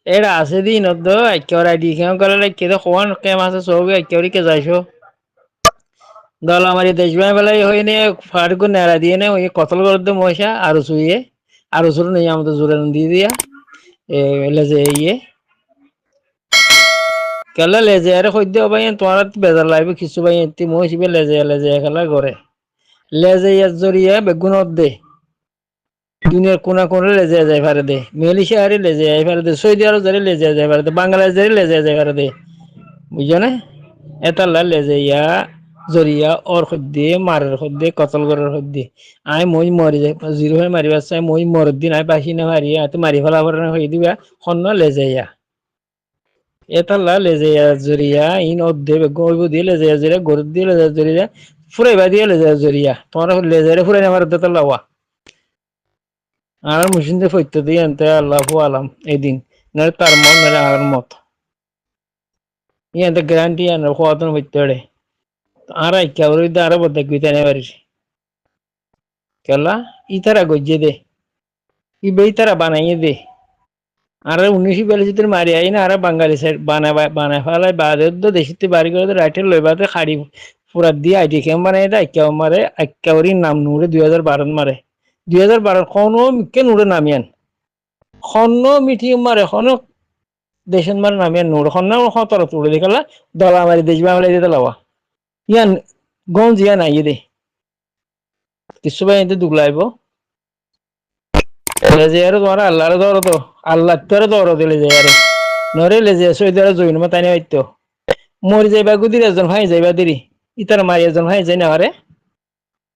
এটা আছে দিন অদ্দ একেবারে আইডি খেয়ে গেলে কেদে কোন কেম আছে সব একেবারে কে যাইছো দল আমার দেশবাই বেলায় হইনে ফারগু নেড়া দিয়ে নে ওই কতল করে দে মশা আর শুয়ে আর শুরু নেই আমাদের জোরে দিয়ে দিয়া লেজে ইয়ে কেলা লেজে আরে কই দিও ভাই তোমার বেজার লাগবে কিছু ভাই এতি মহিবে লেজে খেলা করে লেজে ইয়ার জড়িয়ে বেগুন দে দুনিয়ার কোনা কোনে লেজে যায় পারে দে মেলিশিয়া হারি লেজে যায় পারে দে সৌদি আরব জারি লেজে যায় পারে দে বাংলাদেশ জারি লেজে যায় পারে দে বুঝছো না এটা লেজে ইয়া জরিয়া ওর সদ্যে মারের সদ্যে কতল করার সদ্যে আই মই মরি যাই জিরো হয়ে মারিবার চাই মই মরের দিন আই বাসি না মারি আই মারি ফেলা হয়ে দিবা সন্ন লেজে ইয়া এটা লেজে ইয়া জরিয়া ইন অর্ধে গইব দিয়ে লেজে ইয়া জরিয়া গরুর দিয়ে লেজে জরিয়া ফুরাইবা দিয়ে লেজে জরিয়া তোমার লেজেরে ফুরাই না মারতে তো লাওয়া আর মেশিন দিয়ে ফইতে দিয়ে আনতে আল্লাহ আলাম এদিন নয় তার মত নয় আর মত ইয়াতে গ্যারান্টি আনার খোয়াতন ফইতে রে আর কেবল আরো বদ্ধ গুইতে নে পারিস কেলা ইতারা গজ্জে দে ই বেইতারা বানাইয়ে দে আর 1942 মারি আই না আর বাঙালি সাইড বানায় ফেলায় বাদে তো দেশিতে বাড়ি করে রাইটে লইবাতে খাড়ি পুরা দিয়ে আইডি ক্যাম্প বানাই দেয় কেউ মারে একেবারে নাম নুড়ে 2012 মারে 2012 কোনো মিকে নুড়ে নামিয়ান কোনো মিটিং মারে কোনো দেশের মারে নামিয়ান নুড়ে কোনো খতর তুলে দেখালা দলা মারি দেশ বাংলা দিতে লাওয়া ইয়ান গঞ্জ ইয়া নাই দে কিছু ভাই এতে দুগলাইব লেজে আর তোমার আল্লাহর দর তো আল্লাহ তোর দর দিলে যে আরে নরে লেজে সৈদ আর জইন মা তাইনে হইতো মরি যাইবা গুদির একজন ভাই যাইবা দিরি ইতার মারি একজন ভাই যাই না আরে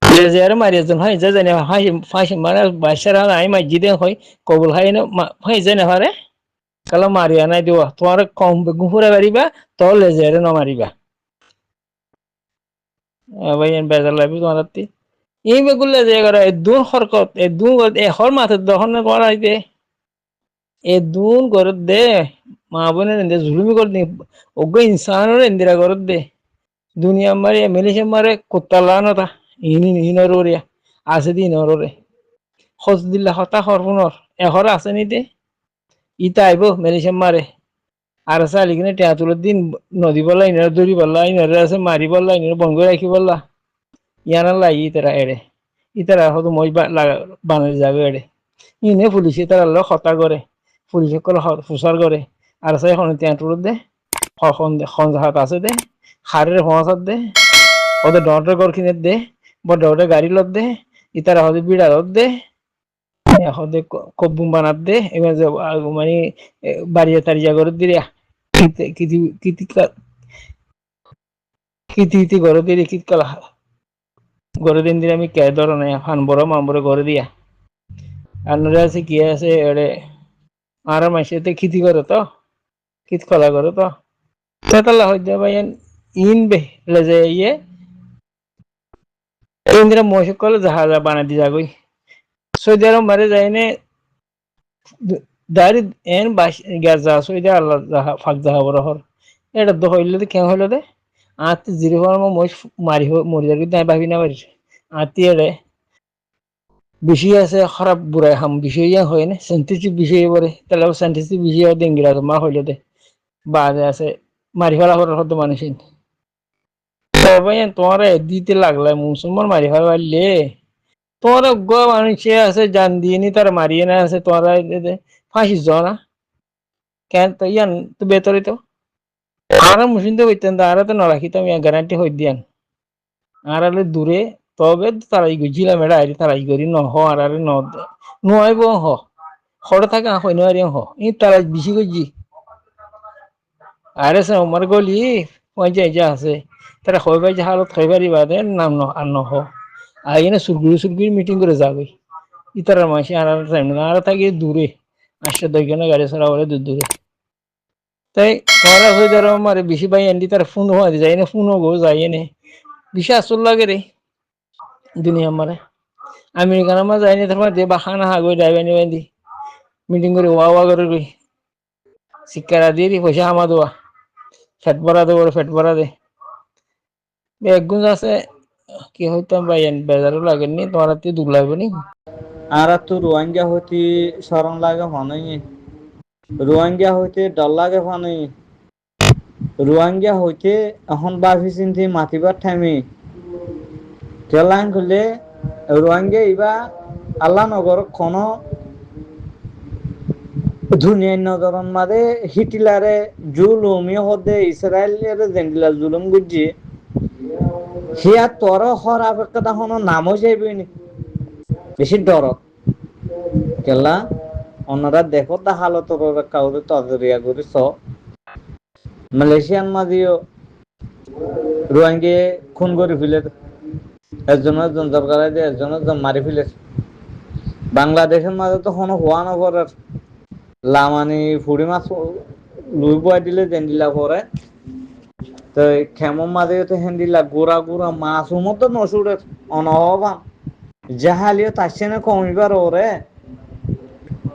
লেজে আর মারি একজন ভাই যাই না ভাই ফাঁসি মানে বাসার আই মাঝি দে হই কবুল হাই না ভাই যাই না আরে কালা মারিয়া নাই দিও তোমার কম বেগুন ফুরে পারিবা তো লেজে আর না মারিবা ভাই বেজার লাগবে তোমার এই বেগুলা যে করে দুন হরকত এ দুন এ হর মাথা দহন করাইতে এ দুন করে দে মা বোনের এনে জুলুমি করে দে ওগো ইনসানের ইন্দিরা করে দে দুনিয়া মারে মেলিশে মারে কুত্তা লানতা ইনরিয়া আছে দি ইনরে খোঁজ দিলে হতা হরফুনর এহর আছে নিতে ইতা আইব মেলিশে মারে আর চালি কিনে টেয়া তুলের দিন নদী বললা ইনারে দৌড়ি বললা ইনারে আছে মারি বললা ইনারে বন্ধ রাখি বললা ইয়ানা লাই ইতারা এড়ে ইতারা হয়তো মই বানাই যাবে এড়ে ইনে পুলিশে তারা লো হতা করে পুলিশে কল ফুসার করে আর সাই এখন টেয়া তুলত দে খন হাত আছে দে হারের হোঁসাত দে ওদের ডর ঘর কিনে দে বড় বড় গাড়ি লত দে ইতারা হতে বিড়া লত দে হতে কব্বুম বানাত দে এবার মানে বাড়িয়া তারিয়া করে দিলে কিতি কিতি কিতি কিতি করে দিলে কিতকালা গড়ে দিন দিন আমি কে ধরো না ফান বড় মামবরে গড়ে দিয়া আর নরে আছে কি আছে এড়ে আর মাসেতে খিতি করে তো কিত কলা করে তো তেতালা হইতে ভাই ইন বে লেজে ইয়ে ইন্দিরা মশক কলে জাহাজ বানা দি যাগই সৌদি আরব মারে যায়নে দাঁড়ি এন বাস গ্যাস যা সৌদি আল্লাহ ফাঁক যাহা বড় হর এটা তো হইলে তো কেন হইলো দে আত্মি জিরো হওয়ার মই মারি মরি যাবি তাই ভাবি না পারিস আত্মি এড়ে বেশি আছে খারাপ বুড়াই হাম বিষয় হয় না সাইন্টিফিক বিষয় পরে তাহলে সাইন্টিফিক বিষয় ডেঙ্গিরা মা হইলো দে বাদে আছে মারি ফেলা করার হতো মানুষ তবে তোমার দিতে লাগলে মুসলমান মারি ফেলা পারলে তোমার গ মানুষে আছে জান দিয়ে নি তারা মারিয়ে না আছে তোমার ফাঁসি যাও না কেন তো ইয়ান তো বেতরে তো আর মুসলিম তো হইতেন আর তো নরাখিতাম ইয়া গ্যারান্টি হই দিয়ান আর আলে দূরে তবে তারাই গজিলাম এড়া আইরি তারাই করি ন হ আর আরে ন নয়ব হ হড় থাকে হই নয়ারি হ ই তারাই বেশি গজি আরে সে আমার গলি পঞ্চায়েত যা আছে তারা হই ভাই যে হালত হই পারি বাদে নাম ন আর ন হ আইনে সুরগুড়ি মিটিং করে যাবে ইতারার মাসে আর টাইম না আর থাকি দূরে আসছে দইখানে গাড়ি ছাড়া বলে দূর দূরে তাই তোমার হয়ে ধরো আমার বেশি ভাই এন্ডি তার ফোন হওয়া যায় না ফোনও গো যাই নে বেশি আসল লাগে রে দুনিয়া মারে আমেরিকান আমার যায়নি তোমার যে বাখানা হাগই ডাইবানি বান্ধি মিটিং করে ওয়া করে রই শিক্ষারা দিয়ে দি পয়সা হামা দেওয়া ফেট ভরা দে বড় ফেট ভরা দে একগুণ আছে কি হইতাম ভাই বেজারও লাগেনি তোমার হাতে দুঃখ লাগবে নি আর তো রোহিঙ্গা হতি শরণ লাগে হনই রোহিঙ্গা হইতে ডর লাগে পানি, রোহিঙ্গা হইতে এখন বাফি চিন্তি মাতিবার ঠাইমি কেলান করলে রোহিঙ্গা ইবা আল্লাহ নগর কোনো দুনিয়ার নজরন মাদে হিটলারে জুলুমি হদে ইসরায়েলের জেন্ডিলা জুলুম গুজি হিয়া তর হর আপেক্ষা হনো নামও যাইবনি বেশি ডরত কেলা ওনারা দেখো তা হালত কাউরে তজরিয়া করে স মালয়েশিয়ান মাঝিও রোহিঙ্গে খুন করে ফেলে একজনের জন দরকার আছে একজনের জন মারি ফেলেছে বাংলাদেশের মাঝে তো কোনো হওয়া নগরের লামানি ফুড়ি মাছ লুই বয় দিলে জেন্ডিলা পরে তো খেমন মাঝে তো হেন্দিলা গুড়া গুড়া মাছ মতো নসুরের অনবান জাহালিও তার না কমিবার ওরে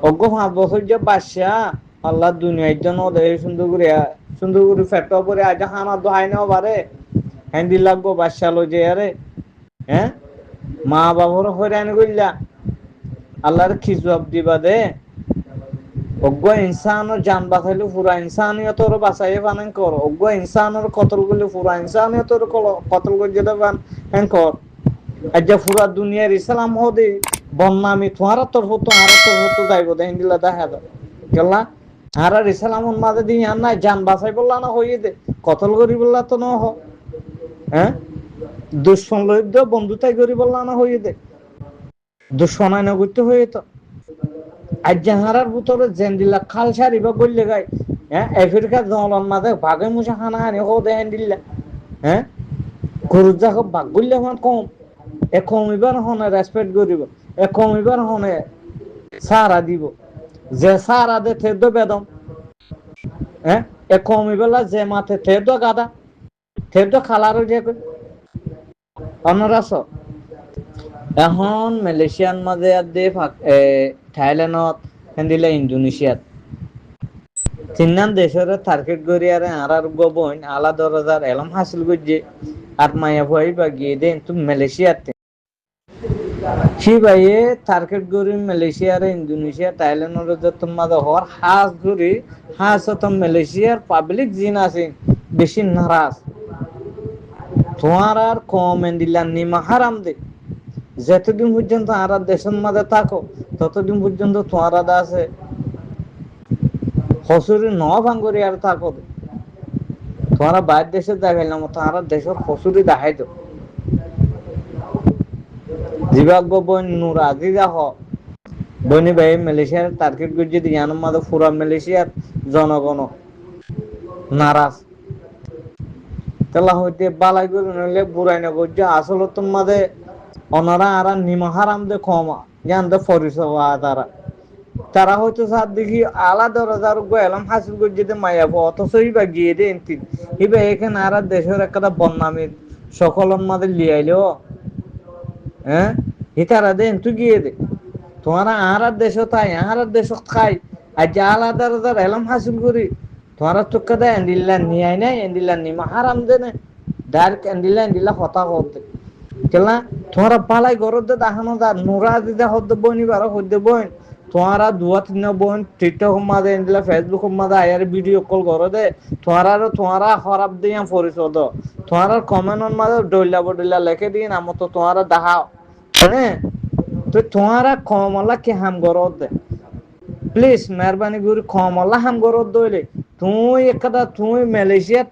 অজ্ঞ 5 বছর যে বাদশা আল্লাহ দুনিয়ার জন্য সুন্দর করে ফেট করে আজ হানা দোহাই নেওয়া পারে হ্যান্ডি লাগবো বাদশা লো যে আরে হ্যাঁ মা বাবার হইরানি করলা আল্লাহর খিজবাব দিবা দে অজ্ঞ ইনসানের জান বাঁচাইলে পুরা ইনসানিয়তর বাঁচাই পান কর অজ্ঞ ইনসানের কতল করলে পুরা ইনসানিয়তর কতল করে যেতে পান কর আজ পুরা দুনিয়ার ইসলাম হদে বন্যামি তোমার তোর হতো যাইব দেন দিলা দেখা দাও গেলা আর ইসলামর মাঝে দিয়ে আর নাই জান বাঁচাই বললা না হইয়ে দে কতল করি বললা তো ন হ্যাঁ দুশ্মন লইব বন্ধুতাই করি বললা না হইয়ে দে দুশ্মনাই না করতে হয়ে তো আজ যাহারার ভিতরে জেন্দিল্লা খাল সারিবা বললে গাই হ্যাঁ আফ্রিকার জনগণ মাঝে ভাগে মুছে হানাহানি হো দেন দিল্লা হ্যাঁ গরু যাক ভাগ করলে আমার কম এ কমিবার হনে রেসপেক্ট করিব এ কমিবার হনে সারা দিব যে সারা দে থেদ বেদম হ্যাঁ এ কমিবেলা যে মাথে থেদ গাদা থেদ খালারও যে অন্যরাস এখন মালয়েশিয়ান মাঝে আর দে থাইল্যান্ডত হেন্দিলে ইন্দোনেশিয়াত তিনান দেশের টার্গেট করি আর আর গবইন আলা দরজার এলম হাসিল করছে আর মায়া ভয় বা গিয়ে দেন তুমি মালয়েশিয়াতে সি ভাইয়ে টার্গেট করি মালয়েশিয়া ইন্দোনেশিয়া থাইল্যান্ডের যত মাঝে হওয়ার হাস করি হাস তো মালয়েশিয়ার পাবলিক জিন আছে বেশি নারাজ তোমার আর কম এন্দিলা নিমা হারাম দে যতদিন পর্যন্ত আর দেশের মাঝে থাকো ততদিন পর্যন্ত তোমার আছে হসুরি ন ভাঙ্গরি আর থাকো তোমার বাইরের দেশে দেখাইলাম তোমার দেশের হসুরি দেখাই তো জীবাগ্য বইন নূর আজি যা হ বইনি ভাই মালয়েশিয়ার টার্গেট করছে ইয়ানোর মাঝে পুরা মালয়েশিয়ার জনগণ নারাজ তেলা হইতে বালাই করে নইলে বুড়াই না করছে আসলে তোর মাঝে ওনারা আর নিমহারাম দে ক্ষমা জান দে পরিষেবা তারা তারা হয়তো সার দেখি আলাদা রাজার এলাম হাসিল করে যেতে মায়া অথচ ইবা গিয়ে দে এনতিন ইবা এখানে আর দেশের একটা বন্যামির সকলের মাঝে লিয়াইলেও হ্যাঁ হিতারা দে তুই গিয়ে দে তোমার আর দেশ তাই আর দেশ খাই আর যে আলাদা রাজার এলাম হাসিল করি তোমার চোখে দেয় এন্ডিল্লা নিয়াই নাই এন্ডিল্লা নিমা হারাম দে না ডাইরেক্ট এন্ডিল্লা হতা করতে কেলা তোমারা পালাই গরদ দেখানো দা নোরা দিদা হদ্দ বইনিবার হদ্দ বইন তোমারা দুয়া তিন বইন টিকটক মাদে এন্ডিলা ফেসবুক মাদে আয়ার ভিডিও কল করো দে তোমারা খারাপ দিয়া পরিশোধ তোমার কমেন্ট মাদে ডইলা বডইলা লেখে দিন আমো তো তোমারা দেখাও হ্যাঁ তো তোমারা কমলা কি হাম গরদ দে প্লিজ মেহরবানি করে কমলা হাম গরদ দইলে তুই একটা তুই মালয়েশিয়াত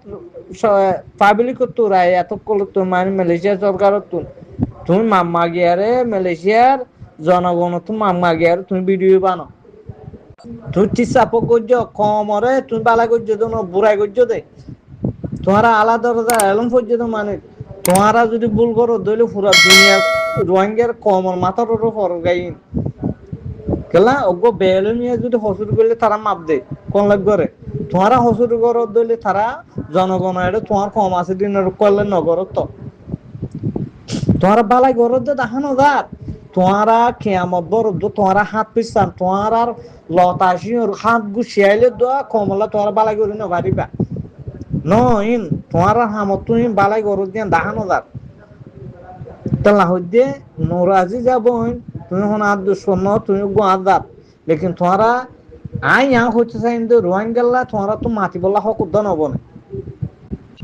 পাবলিক তো রায় এত কল তো মানে মালয়েশিয়া সরকার তুমি মাম্মা গিয়ারে মালয়েশিয়ার জনগণ তুমি মাম্মা গিয়ারে তুমি ভিডিও বানো তুই চিসাপ করছ কমরে তুমি বালা করছ তো বুড়াই করছ দে তোমারা আলাদা আলাদা এলম পর্যন্ত মানে তোমারা যদি ভুল করো দইলে পুরা দুনিয়া রোহিঙ্গার কমর মাথার উপর গাইন কেলা অজ্ঞ বেলে নিয়ে যদি হসুর করলে তারা মাপ দে কোন লাগবে তোমারা হসুর করো দইলে তারা জনগণ তোমার কম আছে দিনের করলে নগর তো তোমারা বালাই গরদ দেখানো যার তোমারা কেয়ামত বরদ তোমারা হাত পিছান তোমার আর লতাশি হাত গুছিয়াইলে দোয়া কমলা তোমার বালাই করি না পারিবা ইন তোমার হামত তুমি বালাই গরদ দিয়ে দেখানো যার তাল্লা হইতে নোরাজি যাব তুমি হন আর দুশ্মন তুমি গোয়া যাত লেকিন তোমারা আই ইয়া হচ্ছে কিন্তু রোহিঙ্গাল্লা তোমারা তো মাতি বললা হক উদ্যান হবনে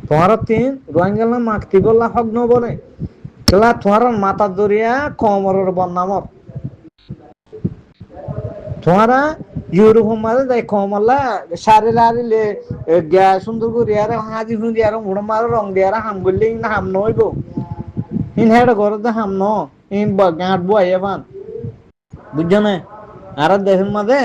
তোমার তিন রোহিঙ্গাল্লা মাতি বললা হক নবনে কেলা তোমার মাথা দরিয়া কমরের বন্নামর তোমারা ইউরোপ মাঝে যাই কমলা সারি লারিলে গ্যা সুন্দর করি আর হাজি হুঁজি আর উড়ো মার রং দিয়ে আর হাম করলে না হাম নইব ইন হেড করে তো হাম ন ইন গাঁট বয় এবার বুঝছো না আর দেশের মাঝে